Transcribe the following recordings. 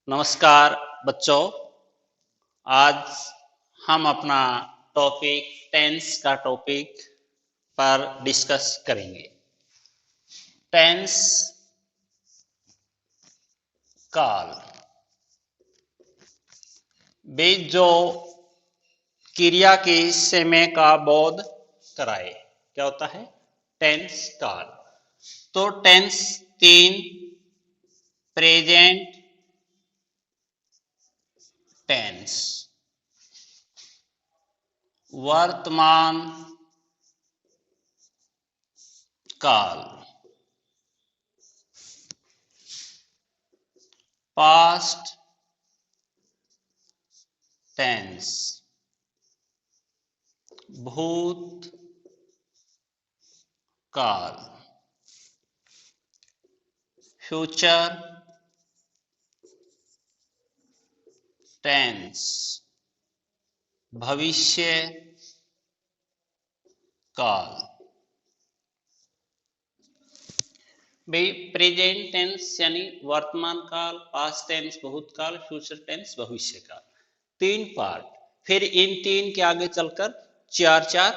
नमस्कार बच्चों। आज हम अपना टॉपिक टेंस का टॉपिक पर डिस्कस करेंगे। टेंस काल वे जो क्रिया के समय का बोध कराए, क्या होता है? टेंस काल। तो टेंस तीन: प्रेजेंट टेंस, वर्तमान काल, पास्ट टेंस, भूत काल, फ्यूचर टेंस, भविष्य काल। भाई प्रेजेंट टेंस यानी वर्तमान काल, पास्ट टेंस भूतकाल, फ्यूचर टेंस भविष्य काल, तीन पार्ट। फिर इन तीन के आगे चलकर चार चार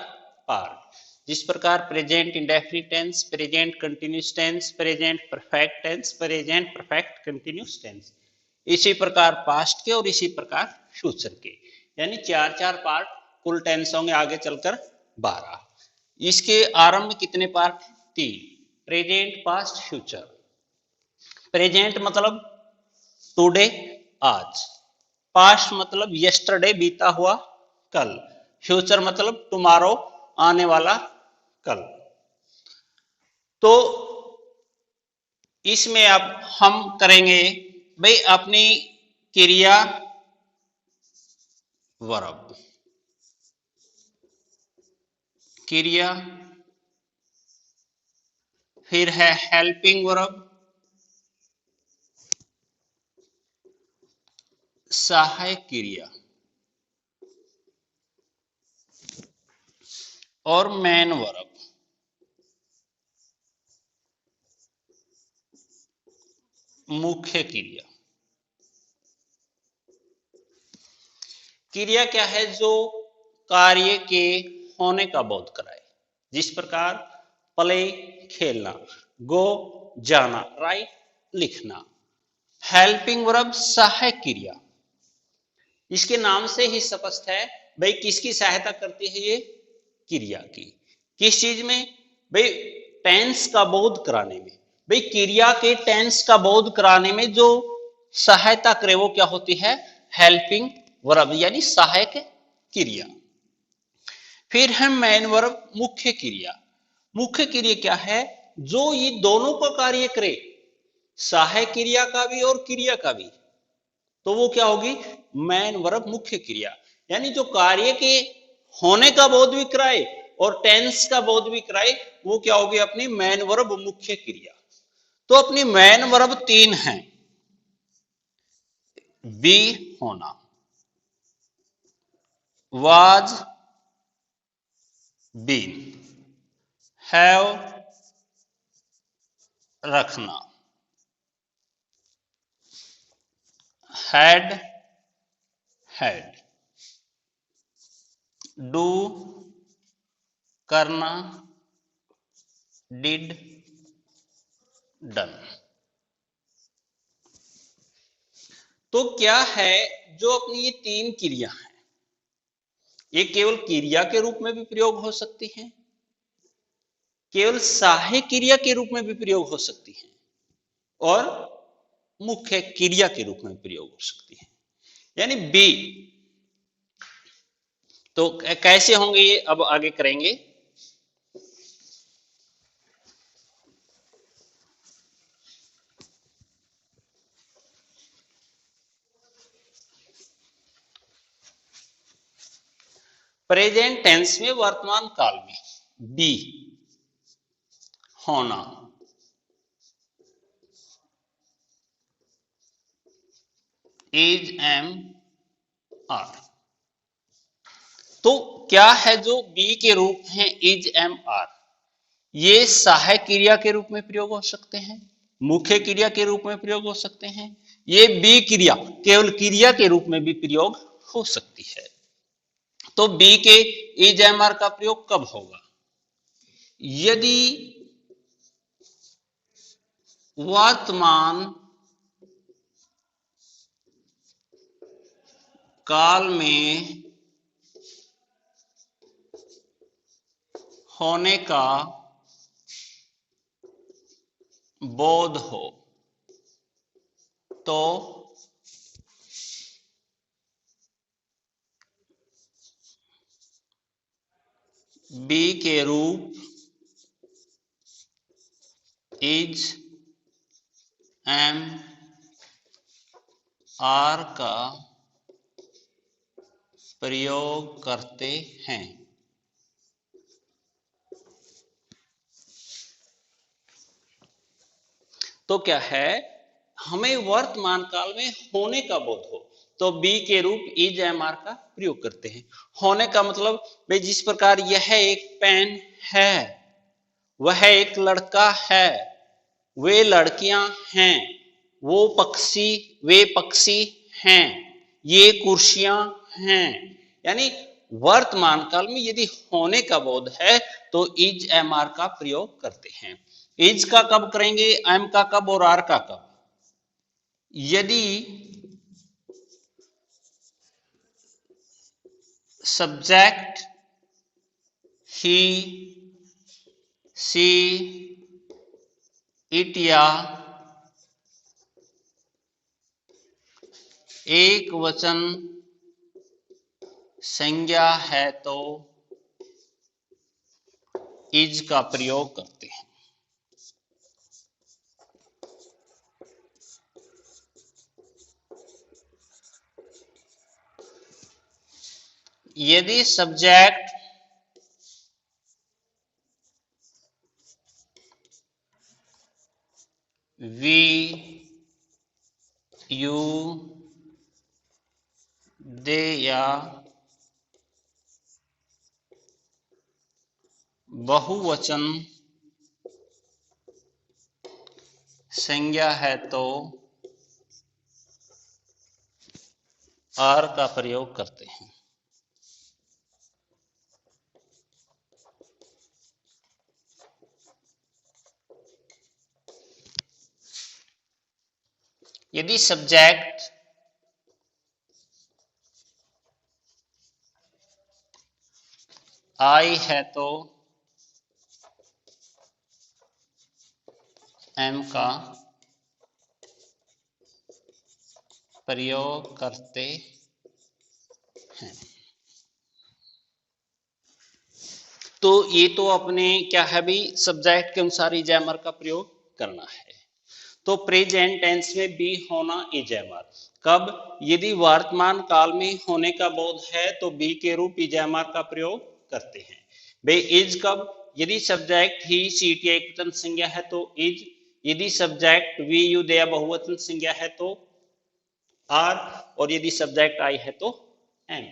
पार्ट, जिस प्रकार present indefinite tense, present continuous tense, present perfect tense, present perfect continuous tense, इसी प्रकार पास्ट के और इसी प्रकार फ्यूचर के, यानी चार चार पार्ट कुल टेंस होंगे आगे चलकर 12। इसके आरंभ में कितने पार्ट? तीन: प्रेजेंट, पास्ट, फ्यूचर। प्रेजेंट मतलब टुडे, आज। पास्ट मतलब यस्टरडे, बीता हुआ कल। फ्यूचर मतलब टुमारो, आने वाला कल। तो इसमें अब हम करेंगे भाई अपनी क्रिया वर्ब, क्रिया, फिर है हेल्पिंग वर्ब, सहायक क्रिया, और मेन वर्ब। मुख्य क्रिया। क्रिया क्या है? जो कार्य के होने का बोध कराए, जिस प्रकार प्ले खेलना, गो जाना, राइट लिखना। हेल्पिंग वर्ब सहायक क्रिया। इसके नाम से ही स्पष्ट है भाई किसकी सहायता करती है ये? क्रिया की। किस चीज में? भाई टेंस का बोध कराने में। भाई क्रिया के टेंस का बोध कराने में जो सहायता करे वो क्या होती है? हेल्पिंग वर्ब यानी सहायक क्रिया। फिर है मेन वर्ब, मुख्य क्रिया। मुख्य क्रिया क्या है? जो ये दोनों का कार्य करे, सहायक क्रिया का भी और क्रिया का भी, तो वो क्या होगी? मेन वर्ब, मुख्य क्रिया। यानी जो कार्य के होने का बोध भी कराए और टेंस का बोध भी कराए, वो क्या होगी? अपनी मेन वर्ब, मुख्य क्रिया। तो अपनी मेन वर्ब तीन है: बी होना, वाज बीन, हैव रखना, हैड हैड, डू करना, डिड डन। तो क्या है जो अपनी ये तीन क्रिया है, ये केवल क्रिया के रूप में भी प्रयोग हो सकती हैं, केवल सहायक क्रिया के रूप में भी प्रयोग हो सकती हैं, और मुख्य क्रिया के रूप में प्रयोग हो सकती है। यानी बी तो कैसे होंगे ये अब आगे करेंगे। प्रेजेंट टेंस में, वर्तमान काल में बी होना, इज एम आर। तो क्या है जो बी के रूप है इज एम आर? ये सहायक क्रिया के रूप में प्रयोग हो सकते हैं, मुख्य क्रिया के रूप में प्रयोग हो सकते हैं। ये बी क्रिया केवल क्रिया के रूप में भी प्रयोग हो सकती है। तो बी के इज एम आर का प्रयोग कब होगा? यदि वर्तमान काल में होने का बोध हो तो बी के रूप इज एम आर का प्रयोग करते हैं। तो क्या है, हमें वर्तमान काल में होने का बोध हो तो बी के रूप इज एम आर का प्रयोग करते हैं। होने का मतलब भाई जिस प्रकार यह एक पेन है, वह एक लड़का है, वे लड़कियां हैं, वो पक्षी वे पक्षी हैं, ये कुर्सियां हैं। यानी वर्तमान काल में यदि होने का बोध है तो इज एम आर का प्रयोग करते हैं। इज का कब करेंगे, एम का कब और आर का कब? यदि सब्जेक्ट ही सी इट या एक वचन संज्ञा है तो इज का प्रयोग करते हैं। यदि सब्जेक्ट वी यू दे या बहुवचन संज्ञा है तो आर का प्रयोग करते हैं। यदि सब्जेक्ट आई है तो एम का प्रयोग करते हैं। तो ये तो अपने क्या है भी सब्जेक्ट के अनुसार इज एम आर का प्रयोग करना है। तो प्रेजेंट टेंस में बी होना इज एम आर कब? यदि वर्तमान काल में होने का बोध है तो बी के रूप इज एम आर का प्रयोग करते हैं। भाई इज कब? यदि सब्जेक्ट ही सी इट या एक वचन संज्ञा है तो इज, यदि सब्जेक्ट वी यू दे या बहुवचन संज्ञा है तो आर, और यदि सब्जेक्ट आई है तो एम।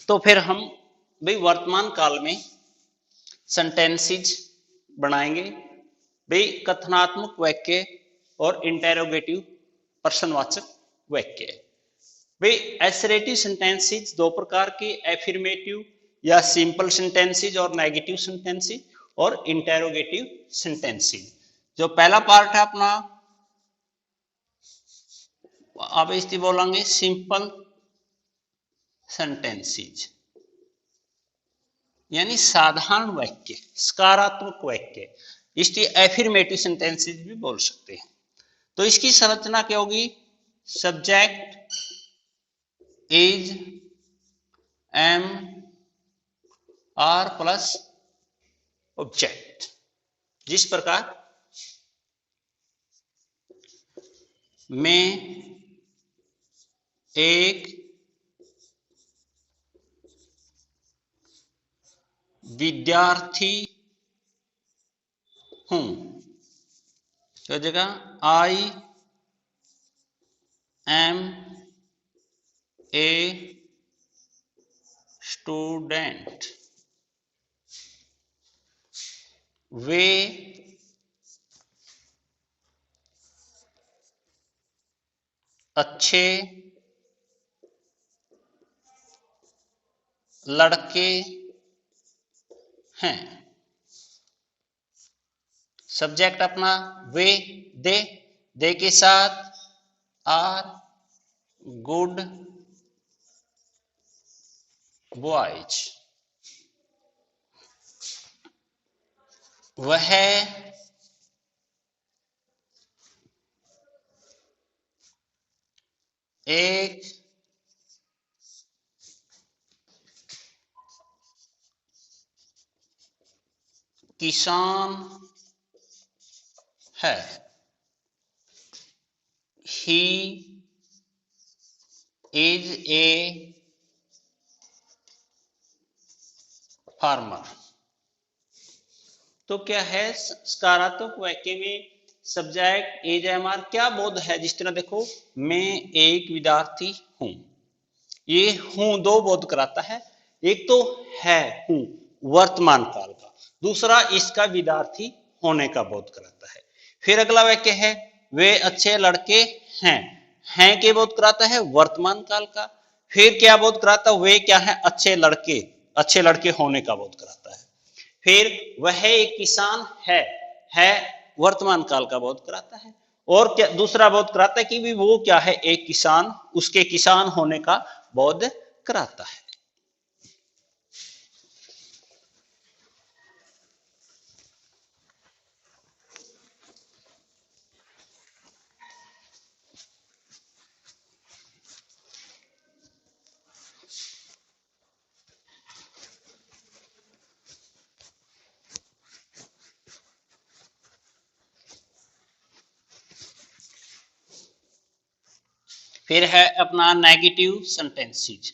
तो फिर हम भाई वर्तमान काल में सेंटेंसेस बनाएंगे। भाई कथनात्मक वाक्य और इंटेरोगेटिव प्रश्नवाचक वाक्य। भाई एसरेटिव सेंटेंसेस दो प्रकार के, एफर्मेटिव या सिंपल सेंटेंसेस और नेगेटिव सेंटेंसेस और इंटेरोगेटिव सेंटेंसेस। जो पहला पार्ट है अपना आप इस बोलेंगे सिंपल सेंटेंसेज, यानी साधारण वाक्य, सकारात्मक वाक्य, इसलिए एफर्मेटिव सेंटेंसेज भी बोल सकते हैं। तो इसकी संरचना क्या होगी? Subject, is, am, are plus object. जिस प्रकार मैं एक विद्यार्थी हूं, तो जगह आई एम ए स्टूडेंट। वे अच्छे लड़के हैं। सब्जेक्ट अपना वे, दे के साथ आर गुड बॉयज। वह एक किसान है। He is a farmer. तो क्या है, सकारात्मक वाक्य में सब्जेक्ट एज एम आर क्या बोध है? जिस तरह देखो, मैं एक विद्यार्थी हूं, ये हूं दो बोध कराता है। एक तो है हूं वर्तमान काल का, दूसरा इसका विद्यार्थी होने का बोध कराता है। फिर अगला वाक्य है वे अच्छे लड़के हैं के बोध कराता है वर्तमान काल का। फिर क्या बोध कराता है? वे क्या है? अच्छे लड़के होने का बोध कराता है। फिर वह एक किसान है वर्तमान काल का बोध कराता है। और क्या दूसरा बोध कराता है कि भी वो क्या है? एक किसान, उसके किसान होने का बोध कराता है। फिर है अपना नेगेटिव सेंटेंसेस।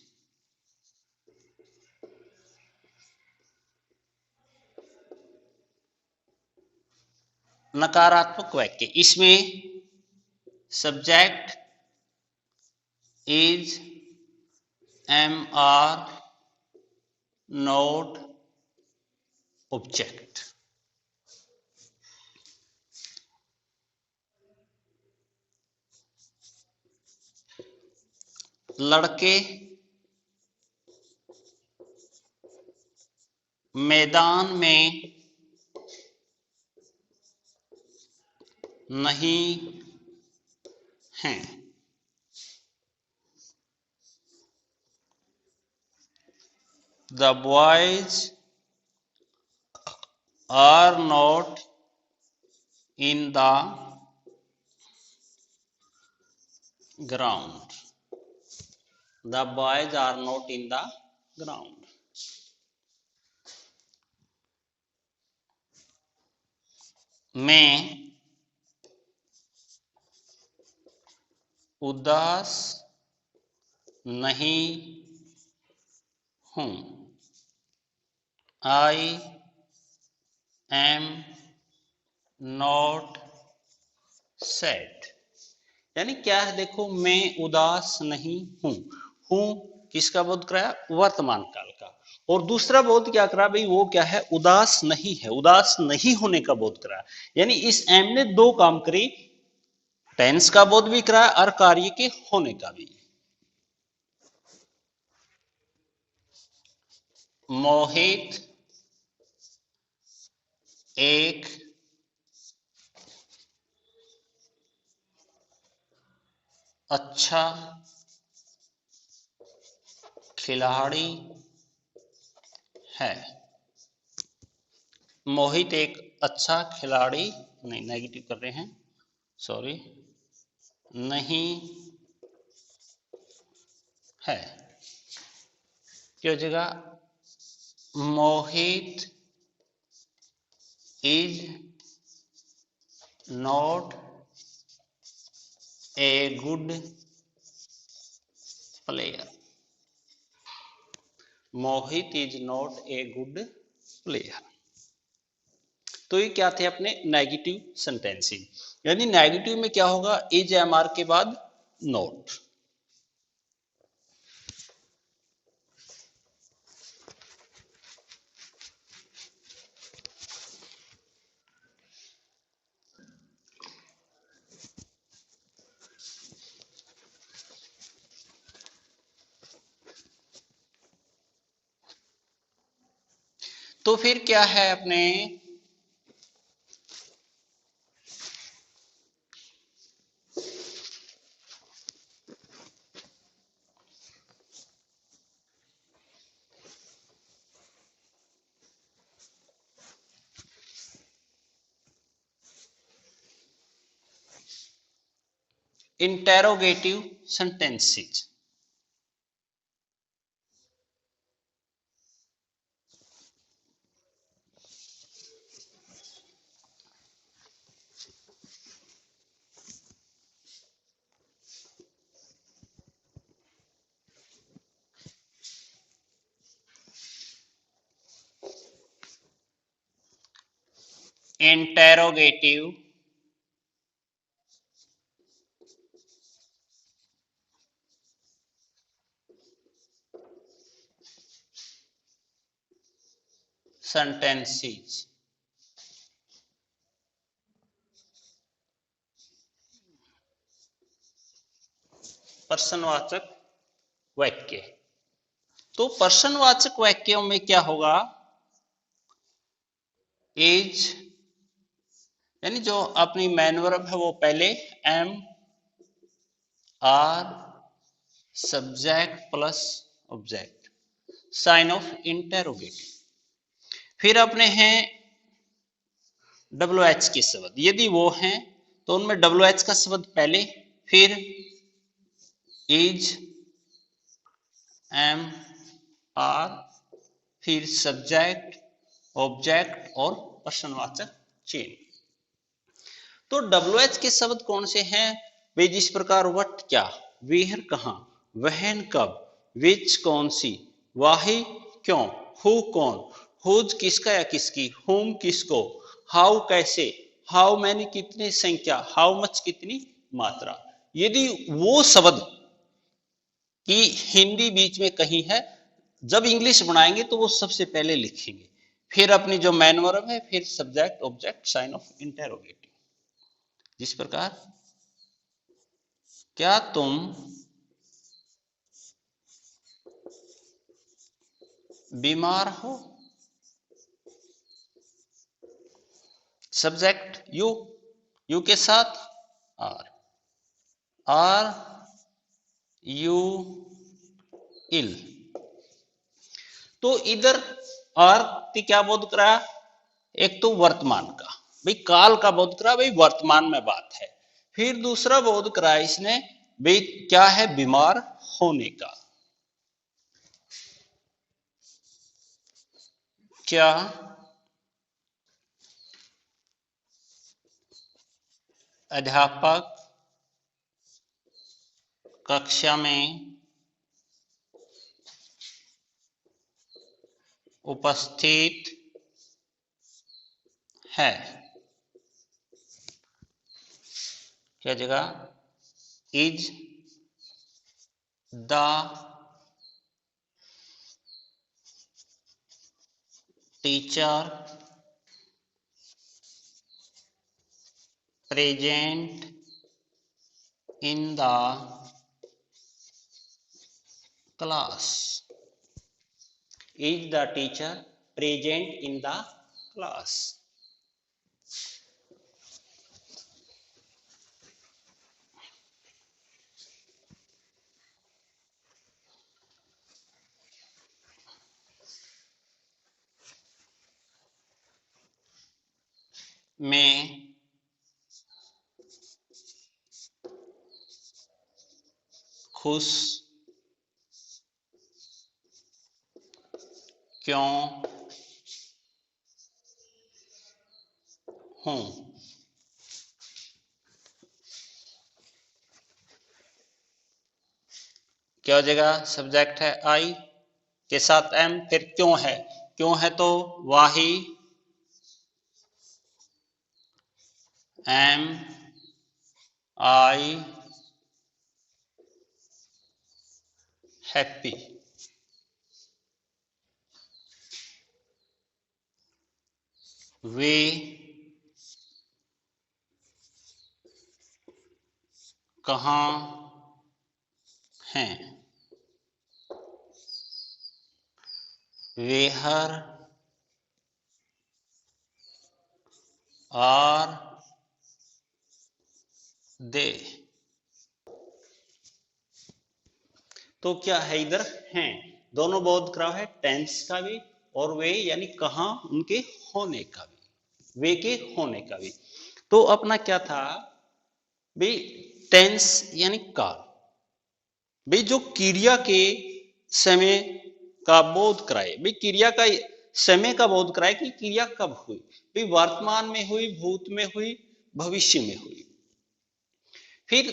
नकारात्मक वाक्य, इसमें subject is am are not object. लड़के मैदान में नहीं हैं। The boys are not in the ground. The boys are not in the ground. मैं उदास नहीं हूं। I am not sad. यानी क्या है? देखो, मैं उदास नहीं हूं किसका बोध कराया? वर्तमान काल का। और दूसरा बोध क्या करा भाई? वो क्या है? उदास नहीं है, उदास नहीं होने का बोध कराया। यानी इस एम ने दो काम करे, टेंस का बोध भी कराया और कार्य के होने का भी। मोहित एक अच्छा खिलाड़ी है। मोहित एक अच्छा खिलाड़ी नहीं, नेगेटिव कर रहे हैं, सॉरी, नहीं है। क्या हो जाएगा? Mohit is not a good player. Mohit is not a good player. तो ये क्या थे अपने नेगेटिव सेंटेंसिंग, यानी नेगेटिव में क्या होगा, इज एम आर के बाद नॉट। तो फिर क्या है अपने इंटेरोगेटिव सेंटेंसेस। Interrogative sentences. प्रश्नवाचक वाक्य। तो प्रश्नवाचक वाक्यों में क्या होगा, इज यानी जो अपनी मैन वर्ब है वो पहले am are subject plus object, sign of interrogative. फिर अपने हैं डब्ल्यू एच के शब्द, यदि वो हैं तो उनमें डब्ल्यू एच का शब्द पहले, फिर इज एम आर, फिर सब्जेक्ट ऑब्जेक्ट और प्रश्नवाचक चिन्ह। तो डब्ल्यू एच के शब्द कौन से हैं वे, जिस प्रकार वट क्या, वेहर कहां, वहन कब, विच कौन सी, वाही क्यों, हु कौन, हुज किसका या किसकी, हुम किसको, हाउ कैसे, हाउ मैनी कितनी संख्या, हाउ मच कितनी मात्रा। यदि वो शब्द की हिंदी बीच में कहीं है, जब इंग्लिश बनाएंगे तो वो सबसे पहले लिखेंगे, फिर अपनी जो मैन वर्ब है, फिर subject object sign of interrogative. जिस प्रकार क्या तुम बीमार हो, सब्जेक्ट यू, यू के साथ आर यू इल। तो इधर आर की क्या बोध करा, एक तो वर्तमान का, भाई काल का बोध करा, भाई वर्तमान में बात है। फिर दूसरा बोध करा इसने, भाई क्या है, बीमार होने का। क्या अध्यापक कक्षा में उपस्थित है। क्या जगह, is the teacher present in the class, is the teacher present in the class. में खुश क्यों हूं। क्या हो जाएगा? सब्जेक्ट है आई के साथ एम, फिर क्यों है। क्यों है तो वाही एम आई हैप्पी। वे कहाँ हैं? Where are they. तो क्या है इधर? हैं, दोनों बोध कराव है, टेंस का भी और वे यानी कहां उनके होने का भी, वे के होने का भी। तो अपना क्या था भाई? टेंस यानी काल, भाई जो क्रिया के समय का बोध कराए, भाई क्रिया का समय का बोध कराए कि क्रिया कब हुई, भाई वर्तमान में हुई, भूत में हुई, भविष्य में हुई। फिर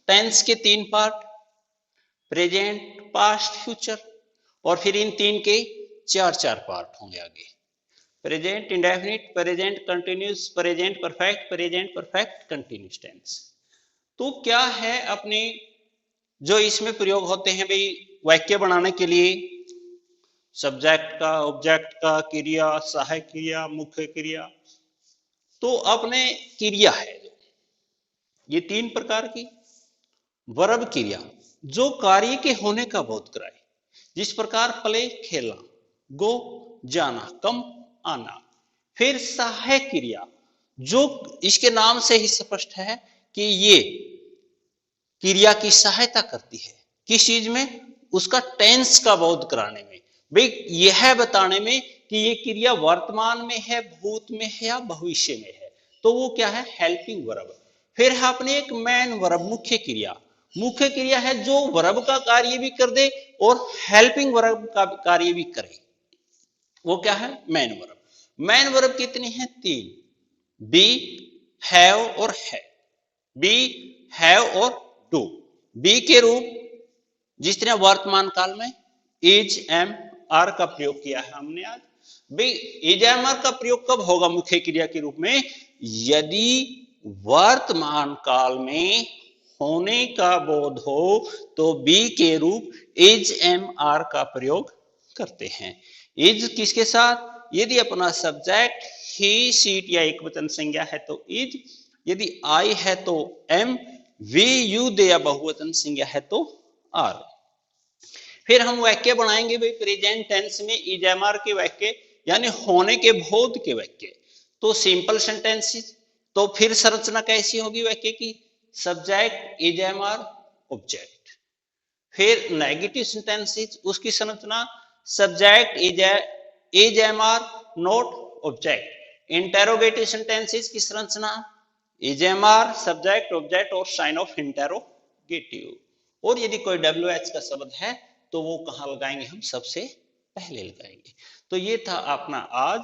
टेंस के तीन पार्ट, प्रेजेंट, पास्ट, फ्यूचर, और फिर इन तीन के चार चार पार्ट होंगे आगे। Present indefinite, present continuous, present perfect, present perfect continuous tense. तो क्या है अपने जो इसमें प्रयोग होते हैं भाई वाक्य बनाने के लिए? सब्जेक्ट का, ऑब्जेक्ट का, क्रिया, सहायक क्रिया, मुख्य क्रिया। तो अपने क्रिया है जो ये तीन प्रकार की वर्ब क्रिया जो कार्य के होने का बोध कराए, जिस प्रकार प्ले खेलना, गो जाना, कम आना। फिर सहायक क्रिया जो इसके नाम से ही स्पष्ट है कि ये क्रिया की सहायता करती है किस चीज में? उसका टेंस का बोध कराने में, भाई यह बताने में कि ये क्रिया वर्तमान में है, भूत में है या भविष्य में है। तो वो क्या है? Helping verb. फिर है अपने एक मैन वर्ब, मुख्य क्रिया। मुख्य क्रिया है जो वर्ब का कार्य भी कर दे और हेल्पिंग वर्ब का कार्य भी करे, वो क्या है? Man verb. मैन वर्ब कितनी है? तीन, बी, हैव और है। बी, हैव और डू। बी के रूप जिस तरह वर्तमान काल में इज, एम, आर का प्रयोग किया है हमने आज। भाई इज, एम, आर का प्रयोग कब होगा मुख्य क्रिया के रूप में? यदि वर्तमान काल में होने का बोध हो तो बी के रूप इज, एम, आर का प्रयोग करते हैं। इज किसके साथ? यदि अपना सब्जेक्ट ही, शीट या एक वचन संज्ञा है तो इज, यदि आई है तो एम, वी, यू, दे या बहुवचन संज्ञा है तो आर। फिर हम वाक्य बनाएंगे भाई प्रेजेंट टेंस में इज, एम, आर के वाक्य यानी होने के बोध के वाक्य। तो सिंपल सेंटेंसेस। तो फिर संरचना कैसी होगी वाक्य की? Subject is, am, are, object. फिर नेगेटिव सेंटेंसेस, उसकी संरचना subject is, am, are, not object. Interrogative sentences की संरचना is, am, are, subject, object और साइन ऑफ इंटेरोगेटिव। और यदि कोई डब्ल्यू एच का शब्द है तो वो कहां लगाएंगे? हम सबसे पहले लगाएंगे। तो ये था अपना आज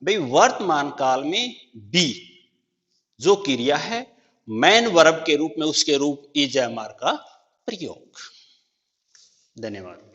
भाई वर्तमान काल में बी जो क्रिया है मैन वर्ब के रूप में उसके रूप इज, एम, आर का प्रयोग। धन्यवाद।